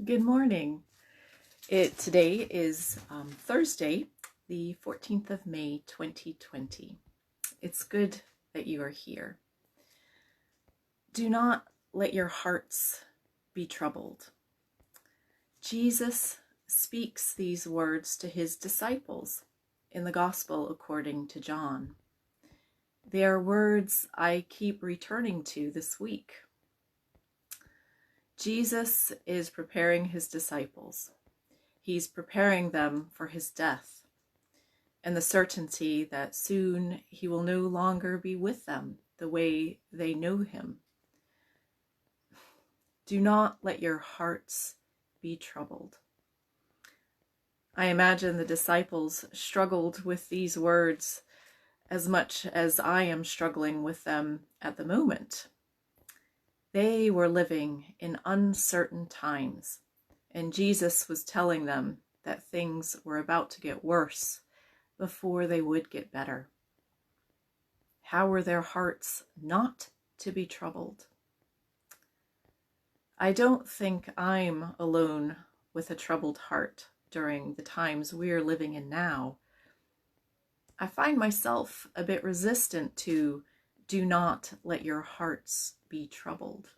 Good morning. Today is Thursday, the 14th of May, 2020. It's good that you are here. Do not let your hearts be troubled. Jesus speaks these words to his disciples in the Gospel according to John. They are words I keep returning to this week. Jesus is preparing his disciples. He's preparing them for his death and the certainty that soon he will no longer be with them the way they know him. Do not let your hearts be troubled. I imagine the disciples struggled with these words as much as I am struggling with them at the moment. They were living in uncertain times, and Jesus was telling them that things were about to get worse before they would get better. How were their hearts not to be troubled? I don't think I'm alone with a troubled heart during the times we're living in now. I find myself a bit resistant to do not let your hearts be troubled.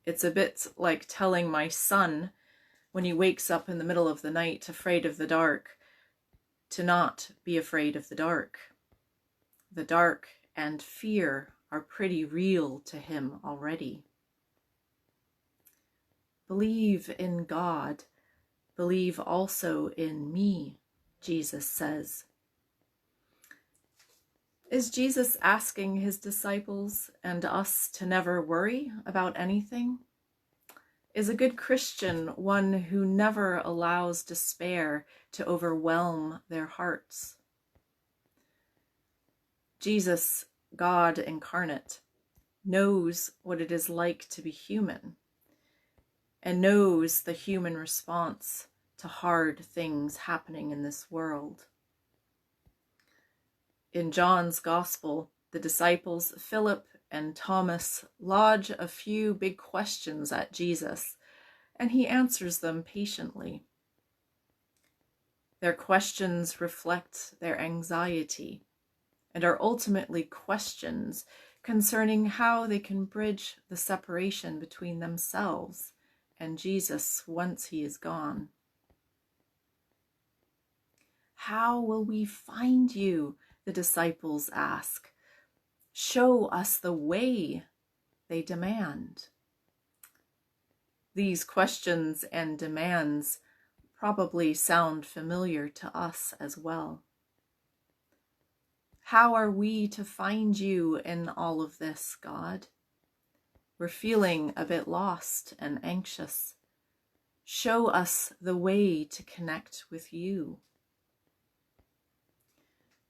It's a bit like telling my son when he wakes up in the middle of the night afraid of the dark to not be afraid of the dark. The dark and fear are pretty real to him already. Believe in God. Believe also in me, Jesus says. Is Jesus asking his disciples and us to never worry about anything? Is a good Christian one who never allows despair to overwhelm their hearts? Jesus, God incarnate, knows what it is like to be human and knows the human response to hard things happening in this world. In John's Gospel, the disciples Philip and Thomas lodge a few big questions at Jesus, and he answers them patiently. Their questions reflect their anxiety and are ultimately questions concerning how they can bridge the separation between themselves and Jesus once he is gone. How will we find you? The disciples ask. Show us the way, they demand. These questions and demands probably sound familiar to us as well. How are we to find you in all of this, God? We're feeling a bit lost and anxious. Show us the way to connect with you.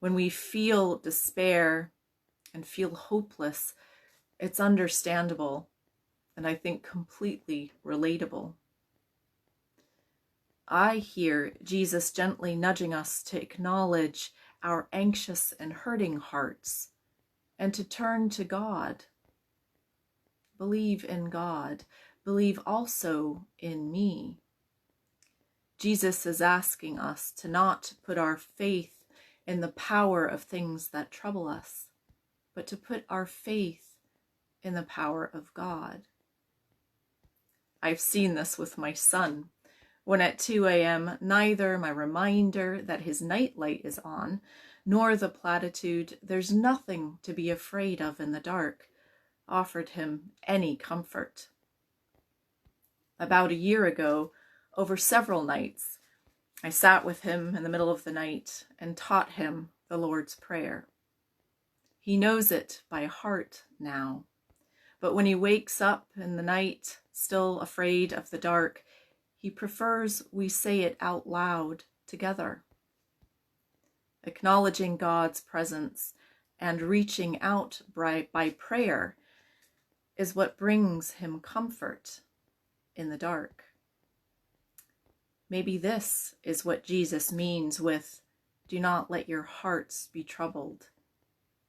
When we feel despair and feel hopeless, it's understandable and I think completely relatable. I hear Jesus gently nudging us to acknowledge our anxious and hurting hearts and to turn to God. Believe in God. Believe also in me. Jesus is asking us to not put our faith in the power of things that trouble us, but to put our faith in the power of God. I've seen this with my son, when at 2 a.m. neither my reminder that his nightlight is on, nor the platitude, "There's nothing to be afraid of in the dark," offered him any comfort. About a year ago, over several nights, I sat with him in the middle of the night and taught him the Lord's Prayer. He knows it by heart now, but when he wakes up in the night, still afraid of the dark, he prefers we say it out loud together. Acknowledging God's presence and reaching out by prayer is what brings him comfort in the dark. Maybe this is what Jesus means with, "Do not let your hearts be troubled.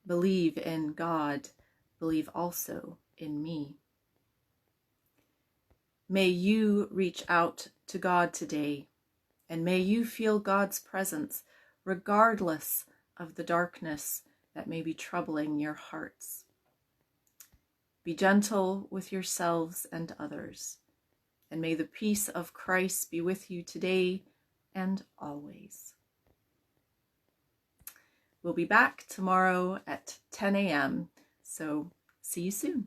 Believe in God. Believe also in me." May you reach out to God today, and may you feel God's presence regardless of the darkness that may be troubling your hearts. Be gentle with yourselves and others, and may the peace of Christ be with you today and always. We'll be back tomorrow at 10 a.m., so see you soon.